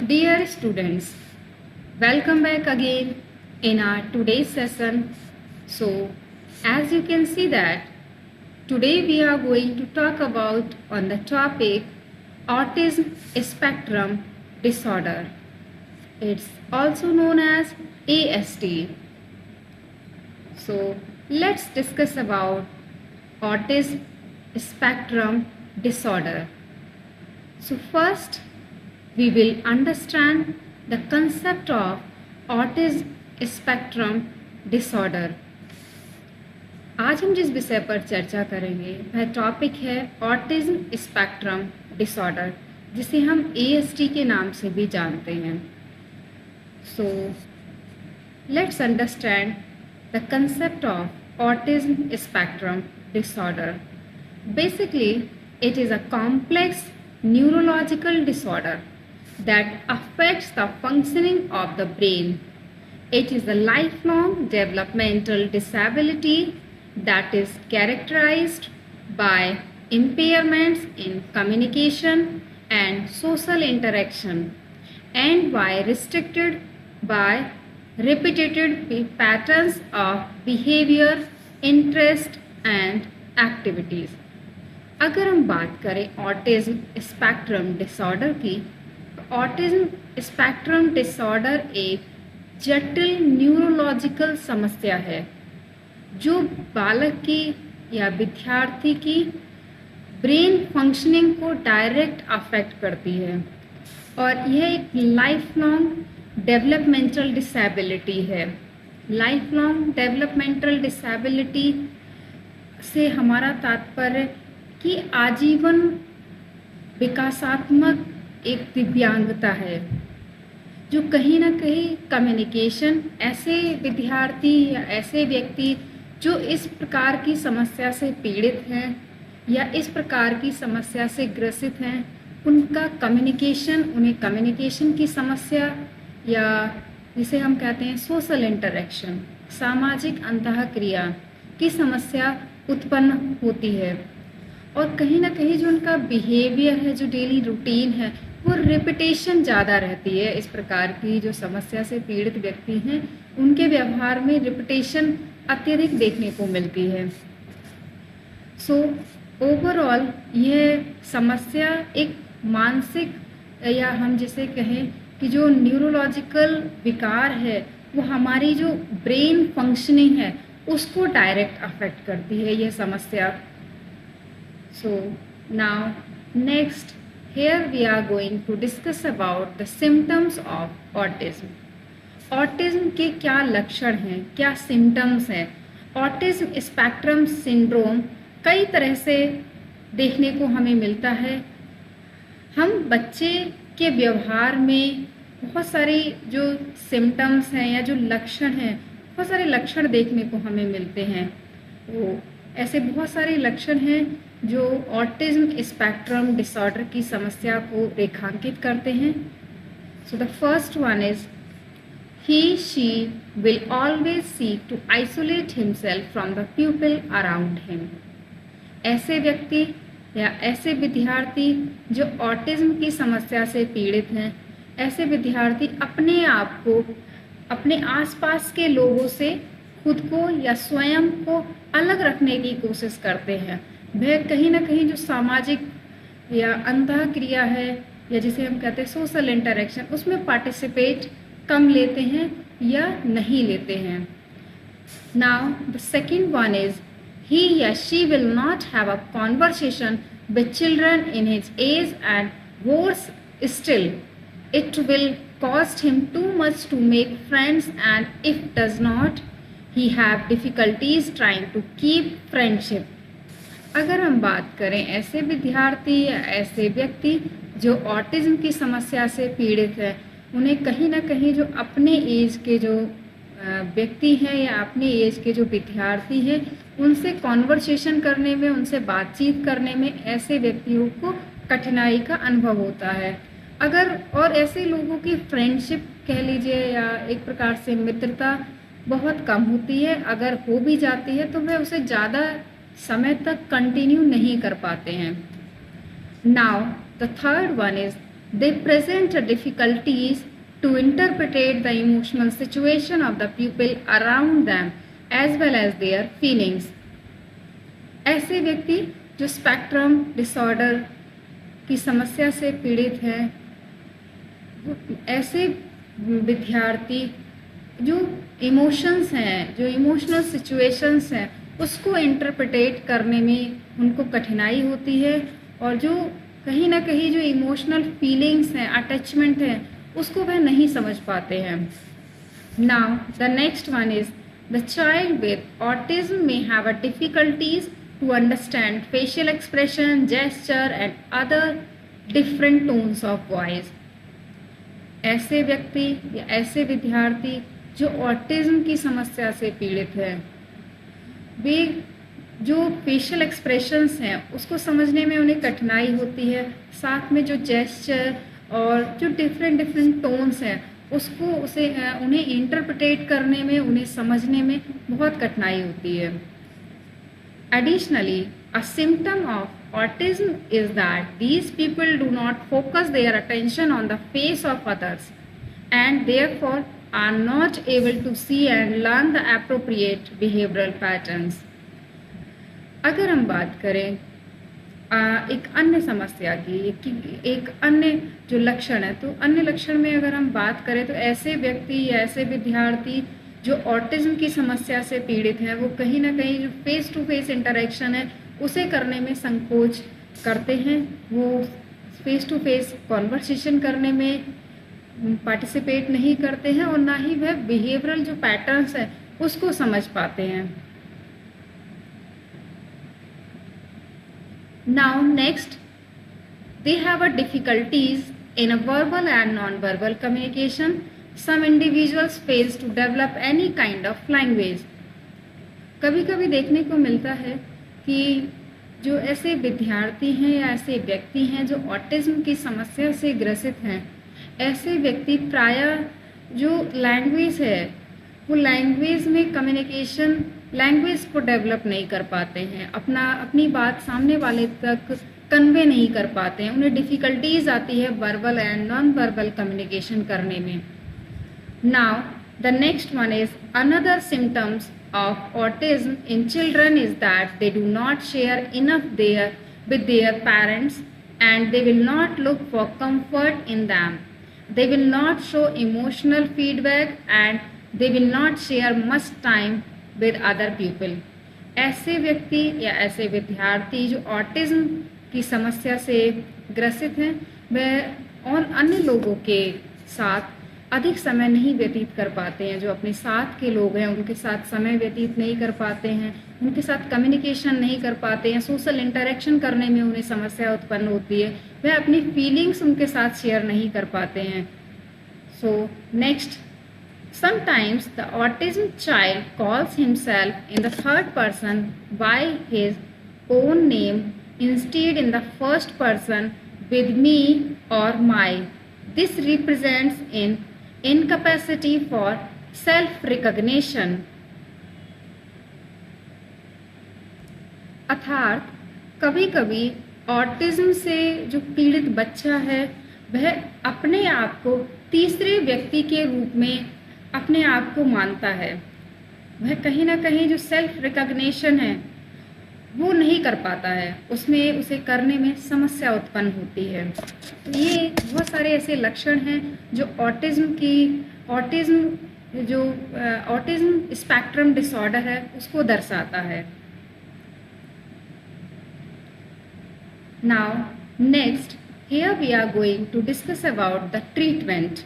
Dear students, welcome back again in our today's session. So, as you can see that today we are going to talk about on the topic autism spectrum disorder. It's also known as ASD. So, let's discuss about autism spectrum disorder. So, first we will understand the concept of autism spectrum disorder. आज हम जिस विषय पर चर्चा करेंगे वह topic है autism spectrum disorder, जिसे हम ASD के नाम से भी जानते हैं. So let's understand the concept of autism spectrum disorder. Basically it is a complex neurological disorder that affects the functioning of the brain. It is a lifelong developmental disability that is characterized by impairments in communication and social interaction and by restricted by repetitive patterns of behavior, interest and activities. अगर हम बात करें autism spectrum disorder की, autism spectrum disorder एक जटिल neurological समस्या है जो बालक की या विद्यार्थी की ब्रेन फंक्शनिंग को डायरेक्ट अफेक्ट करती है और यह एक लाइफ लॉन्ग डेवलपमेंटल डिसेबिलिटी है. लाइफ लॉन्ग डेवलपमेंटल डिसेबिलिटी से हमारा तात्पर्य कि आजीवन विकासात्मक एक दिव्यांगता है जो कहीं ना कहीं कम्युनिकेशन, ऐसे विद्यार्थी या ऐसे व्यक्ति जो इस प्रकार की समस्या से पीड़ित हैं या इस प्रकार की समस्या से ग्रसित हैं, उनका कम्युनिकेशन, उन्हें कम्युनिकेशन की समस्या या जिसे हम कहते हैं सोशल इंटरेक्शन, सामाजिक अंतःक्रिया की समस्या उत्पन्न होती है. और कहीं ना कहीं जो उनका बिहेवियर है, जो डेली रूटीन है, वो रिपीटेशन ज़्यादा रहती है. इस प्रकार की जो समस्या से पीड़ित व्यक्ति हैं उनके व्यवहार में रिपीटेशन अत्यधिक देखने को मिलती है. सो ओवरऑल यह समस्या एक मानसिक या हम जिसे कहें कि जो न्यूरोलॉजिकल विकार है वो हमारी जो ब्रेन फंक्शनिंग है उसको डायरेक्ट अफेक्ट करती है यह समस्या. So now next here we are going to discuss about the symptoms of autism. Autism के क्या लक्षण हैं, क्या सिम्टम्स हैं. ऑटिज्म स्पेक्ट्रम सिंड्रोम कई तरह से देखने को हमें मिलता है. हम बच्चे के व्यवहार में बहुत सारी जो सिम्टम्स हैं या जो लक्षण हैं, बहुत सारे लक्षण देखने को हमें मिलते हैं. वो ऐसे बहुत सारे लक्षण हैं जो ऑटिज्म स्पेक्ट्रम डिसऑर्डर की समस्या को रेखांकित करते हैं. So the first one is he she will always seek to isolate himself from the people around him. ऐसे व्यक्ति या ऐसे विद्यार्थी जो ऑटिज्म की समस्या से पीड़ित हैं, ऐसे विद्यार्थी अपने आप को अपने आसपास के लोगों से खुद को या स्वयं को अलग रखने की कोशिश करते हैं. वह कहीं ना कहीं जो सामाजिक या अंतःक्रिया है या जिसे हम कहते हैं सोशल इंटरेक्शन, उसमें पार्टिसिपेट कम लेते हैं या नहीं लेते हैं. Now the second one is he या she will not have a conversation with children in his age and worse still it will cost him too much to make friends and if does not he have difficulties trying to keep friendship. अगर हम बात करें ऐसे विद्यार्थी या ऐसे व्यक्ति जो ऑटिज्म की समस्या से पीड़ित है, उन्हें कहीं ना कहीं जो अपने एज के जो व्यक्ति हैं या अपने एज के जो विद्यार्थी हैं उनसे कॉन्वर्सेशन करने में, उनसे बातचीत करने में ऐसे व्यक्तियों को कठिनाई का अनुभव होता है. अगर और ऐसे लोगों की फ्रेंडशिप कह लीजिए या एक प्रकार से मित्रता बहुत कम होती है. अगर हो भी जाती है तो वह उसे ज़्यादा समय तक कंटिन्यू नहीं कर पाते हैं. Now the third one is They present difficulties to interpret the emotional situation of the people around them as well as their feelings. ऐसे व्यक्ति जो स्पेक्ट्रम डिसऑर्डर की समस्या से पीड़ित हैं, ऐसे विद्यार्थी जो इमोशंस हैं, जो इमोशनल सिचुएशंस हैं, उसको इंटरप्रेट करने में उनको कठिनाई होती है, और जो कहीं ना कहीं जो इमोशनल फीलिंग्स हैं, अटैचमेंट है, उसको वह नहीं समझ पाते हैं. Now the next one is the child with autism may have a difficulties to understand facial expression, gesture and other different tones of voice. ऐसे व्यक्ति या ऐसे विद्यार्थी जो ऑटिज्म की समस्या से पीड़ित है, वे जो फेशियल एक्सप्रेशंस हैं उसको समझने में उन्हें कठिनाई होती है, साथ में जो जेस्चर और जो डिफरेंट टोन्स हैं उसको उन्हें इंटरप्रेट करने में, उन्हें समझने में बहुत कठिनाई होती है. Additionally, a symptom of autism is that these people do not focus their attention on the face of others and therefore are not able to see and learn the appropriate behavioral patterns. अगर हम बात करें एक अन्य समस्या की, एक अन्य जो लक्षण है, तो अन्य लक्षण में अगर हम बात करें तो ऐसे व्यक्ति या ऐसे विद्यार्थी जो ऑटिज्म की समस्या से पीड़ित हैं, वो कहीं ना कहीं जो फेस टू फेस इंटरेक्शन है उसे करने में संकोच करते हैं. वो फेस टू फेस कॉन्वर्सेशन करने में पार्टिसिपेट नहीं करते हैं और ना ही वह बिहेवियरल जो पैटर्न्स है उसको समझ पाते हैं. Now next, they have a difficulties in a verbal and non-verbal communication. Some individuals fails to develop any kind of language. कभी कभी देखने को मिलता है कि जो ऐसे विद्यार्थी हैं या ऐसे व्यक्ति हैं जो ऑटिज्म की समस्या से ग्रसित हैं, ऐसे व्यक्ति प्रायः जो लैंग्वेज है वो लैंग्वेज में कम्युनिकेशन, लैंग्वेज को डेवलप नहीं कर पाते हैं, अपनी बात सामने वाले तक कन्वे नहीं कर पाते हैं. उन्हें डिफ़िकल्टीज आती है verbal and non verbal communication करने में. Now the next one is another symptoms of autism in children is that they do not share enough with their parents and they will not look for comfort in them. They will not show emotional feedback and they will not share much time with other people. ऐसे व्यक्ति या ऐसे विद्यार्थी जो autism की समस्या से ग्रसित हैं, वह और अन्य लोगों के साथ अधिक समय नहीं व्यतीत कर पाते हैं. जो अपने साथ के लोग हैं उनके साथ समय व्यतीत नहीं कर पाते हैं, उनके साथ कम्युनिकेशन नहीं कर पाते हैं, सोशल इंटरेक्शन करने में उन्हें समस्या उत्पन्न होती है, वह अपनी फीलिंग्स उनके साथ शेयर नहीं कर पाते हैं. So next, sometimes the autism child calls himself in the third person by his own name instead in the first person with me or my. This represents an incapacity for self-recognition. अर्थात कभी कभी autism से जो पीड़ित बच्चा है वह अपने आप को तीसरे व्यक्ति के रूप में अपने आप को मानता है. वह कहीं ना कहीं जो सेल्फ रिकॉग्निशन है वो नहीं कर पाता है, उसमें उसे करने में समस्या उत्पन्न होती है. ये बहुत सारे ऐसे लक्षण हैं जो ऑटिज्म स्पेक्ट्रम डिसऑर्डर है उसको दर्शाता है. Now next, here we are going to discuss about the treatment.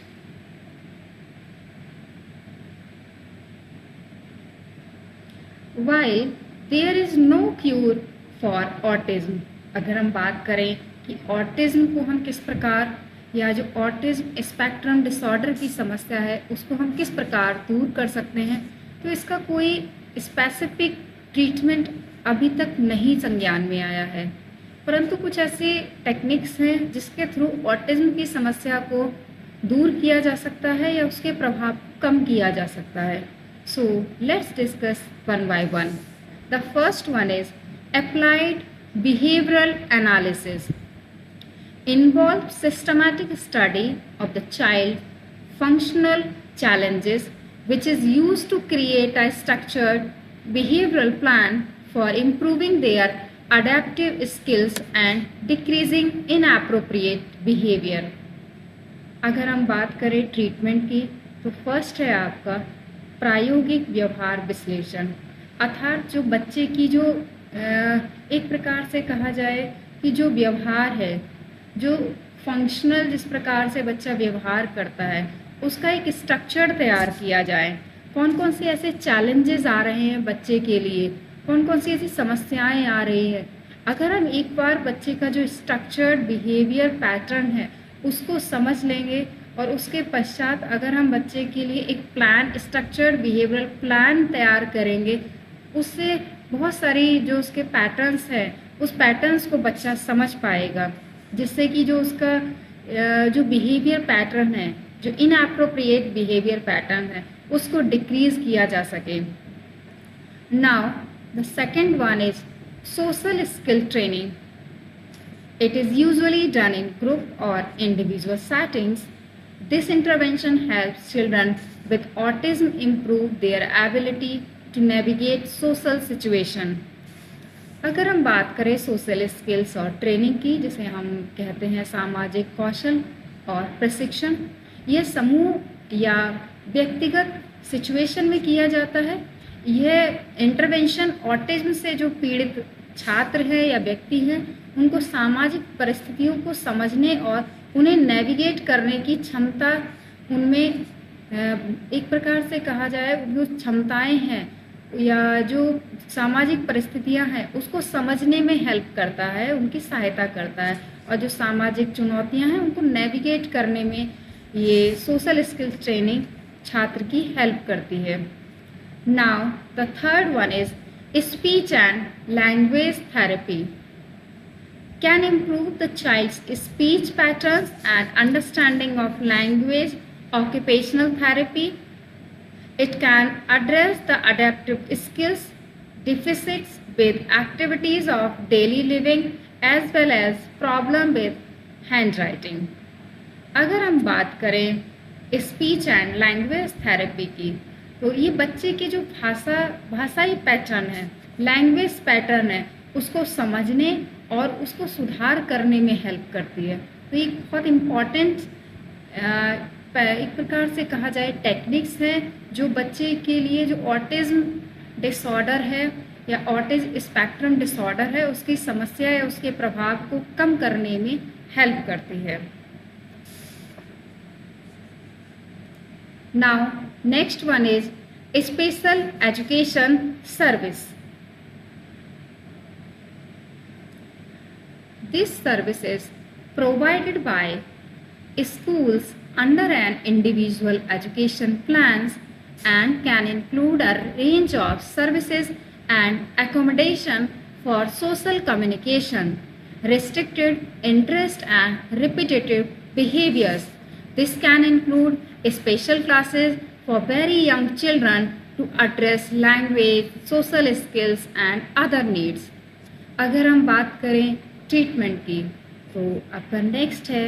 While there is no cure for autism, अगर हम बात करें कि ऑटिज्म को हम किस प्रकार, या जो ऑटिज्म स्पेक्ट्रम डिसऑर्डर की समस्या है उसको हम किस प्रकार दूर कर सकते हैं, तो इसका कोई स्पेसिफिक ट्रीटमेंट अभी तक नहीं संज्ञान में आया है. परंतु कुछ ऐसे टेक्निक्स हैं जिसके थ्रू ऑटिज्म की समस्या को दूर किया जा सकता है या उसके प्रभाव कम किया जा सकता है. So let's discuss one by one. The first one is applied behavioral analysis. involve systematic study of the child functional challenges, which is used to create a structured behavioral plan for improving their adaptive skills and decreasing inappropriate behavior. अगर हम बात करें treatment की तो first है आपका प्रायोगिक व्यवहार विश्लेषण, अर्थात जो बच्चे की जो एक प्रकार से कहा जाए कि जो व्यवहार है, जो फंक्शनल जिस प्रकार से बच्चा व्यवहार करता है उसका एक स्ट्रक्चर तैयार किया जाए। कौन कौन से ऐसे चैलेंजेस आ रहे हैं बच्चे के लिए, कौन कौन सी ऐसी समस्याएं आ रही है। अगर हम एक बार बच्चे का जो स्ट्रक्चर्ड बिहेवियर पैटर्न है उसको समझ लेंगे और उसके पश्चात अगर हम बच्चे के लिए एक प्लान, स्ट्रक्चर्ड बिहेवियरल प्लान तैयार करेंगे, उससे बहुत सारी जो उसके पैटर्न्स हैं उस पैटर्न्स को बच्चा समझ पाएगा, जिससे कि जो उसका जो बिहेवियर पैटर्न है, जो इनएप्रोप्रिएट बिहेवियर पैटर्न है, उसको डिक्रीज किया जा सके। Now the second one is social skill training. It is usually done in group or individual settings. This intervention helps children with autism improve their ability to navigate social situation. अगर हम बात करें social skills और training की, जिसे हम कहते हैं सामाजिक कौशल और प्रशिक्षण, यह समूह या व्यक्तिगत सिचुएशन में किया जाता है। यह इंटरवेंशन ऑटिज्म से जो पीड़ित छात्र है या व्यक्ति है उनको सामाजिक परिस्थितियों को समझने और उन्हें नेविगेट करने की क्षमता उनमें एक प्रकार से कहा जाए जो क्षमताएं हैं या जो सामाजिक परिस्थितियां हैं उसको समझने में हेल्प करता है, उनकी सहायता करता है, और जो सामाजिक चुनौतियां हैं उनको नेविगेट करने में ये सोशल स्किल्स ट्रेनिंग छात्र की हेल्प करती है। Now the third one is speech and language therapy can improve the child's speech patterns and understanding of language. Occupational therapy, it can address the adaptive skills deficits with activities of daily living as well as problem with handwriting. अगर हम बात करें speech and language therapy की तो ये बच्चे की जो भाषाई पैटर्न है, लैंग्वेज पैटर्न है, उसको समझने और उसको सुधार करने में हेल्प करती है। तो ये बहुत इम्पॉर्टेंट एक प्रकार से कहा जाए टेक्निक्स है जो बच्चे के लिए जो ऑटिज्म डिसऑर्डर है या ऑटिज्म स्पेक्ट्रम डिसऑर्डर है उसकी समस्या या उसके प्रभाव को कम करने में हेल्प करती है। Now, next one is special education service. This service is provided by schools under an individual education plans and can include a range of services and accommodation for social communication, restricted interest and repetitive behaviors. This can include special classes for very young children to address language, social skills and other needs. अगर हम बात करें treatment की तो आपका next है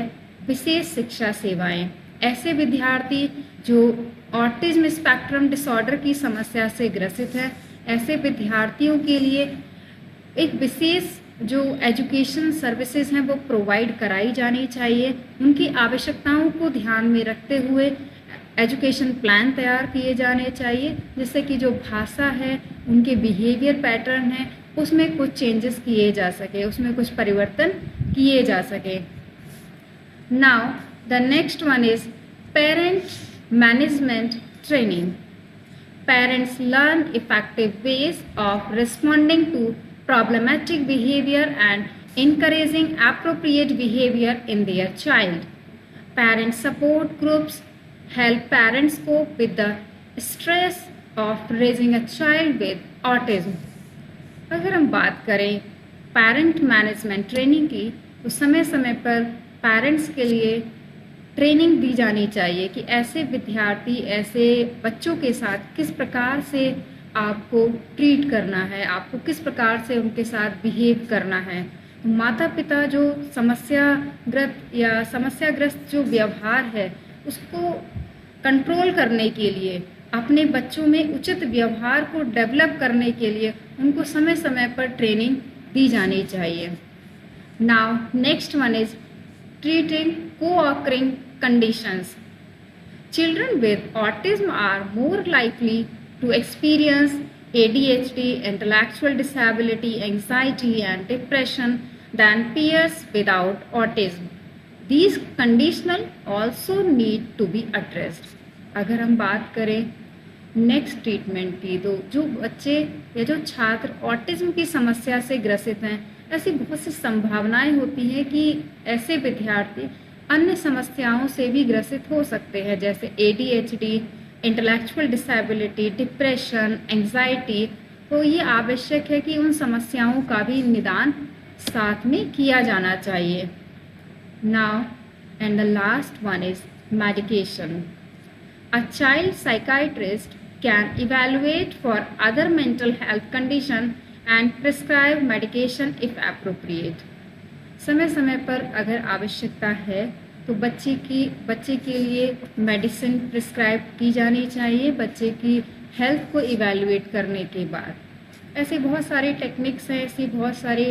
विशेष शिक्षा सेवाएं। ऐसे विद्यार्थी जो ऑटिज्म स्पेक्ट्रम डिसऑर्डर की समस्या से ग्रसित है, ऐसे विद्यार्थियों के लिए एक विशेष जो एजुकेशन सर्विसेज हैं वो प्रोवाइड कराई जानी चाहिए। उनकी आवश्यकताओं को ध्यान में रखते हुए एजुकेशन प्लान तैयार किए जाने चाहिए, जिससे कि जो भाषा है, उनके बिहेवियर पैटर्न है, उसमें कुछ चेंजेस किए जा सके, उसमें कुछ परिवर्तन किए जा सके। Now the next one is parent management training. Parents learn effective ways of responding to problematic behavior and encouraging appropriate behavior in their child. Parent support groups help parents cope with the stress of raising a child with autism. अगर हम बात करें parent management training की तो समय समय पर parents के लिए ट्रेनिंग दी जानी चाहिए कि ऐसे विद्यार्थी, ऐसे बच्चों के साथ किस प्रकार से आपको ट्रीट करना है, आपको किस प्रकार से उनके साथ बिहेव करना है। माता पिता जो समस्याग्रस्त जो व्यवहार है उसको कंट्रोल करने के लिए, अपने बच्चों में उचित व्यवहार को डेवलप करने के लिए उनको समय समय पर ट्रेनिंग दी जानी चाहिए। Now next one is treating co-occurring conditions. Children with autism are more likely to experience ADHD, intellectual disability, anxiety and depression than peers without autism. These conditions also need to be addressed. अगर हम बात करें next treatment की, तो जो बच्चे या जो छात्र ऑटिज्म की समस्या से ग्रसित हैं, ऐसी बहुत सी संभावनाएं होती हैं कि ऐसे विद्यार्थी अन्य समस्याओं से भी ग्रसित हो सकते हैं, जैसे ADHD, intellectual disability, depression, anxiety. तो ये आवश्यक है कि उन समस्याओं का भी निदान साथ में किया जाना चाहिए। Now and the last one is medication. A child psychiatrist can evaluate for other mental health condition and prescribe medication if appropriate. समय समय पर अगर आवश्यकता है तो बच्चे के लिए मेडिसिन प्रिस्क्राइब की जानी चाहिए बच्चे की हेल्थ को इवैल्यूएट करने के बाद। ऐसे बहुत सारे टेक्निक्स हैं, ऐसी बहुत सारे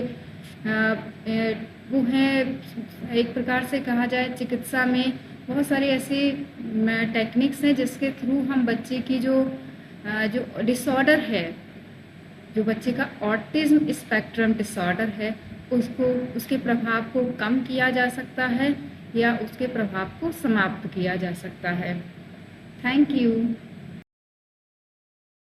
वो हैं, एक प्रकार से कहा जाए चिकित्सा में बहुत सारे ऐसे टेक्निक्स हैं जिसके थ्रू हम बच्चे की जो डिसऑर्डर है, जो बच्चे का ऑटिज्म स्पेक्ट्रम डिसऑर्डर है, उसके प्रभाव को कम किया जा सकता है या उसके प्रभाव को समाप्त किया जा सकता है। Thank you.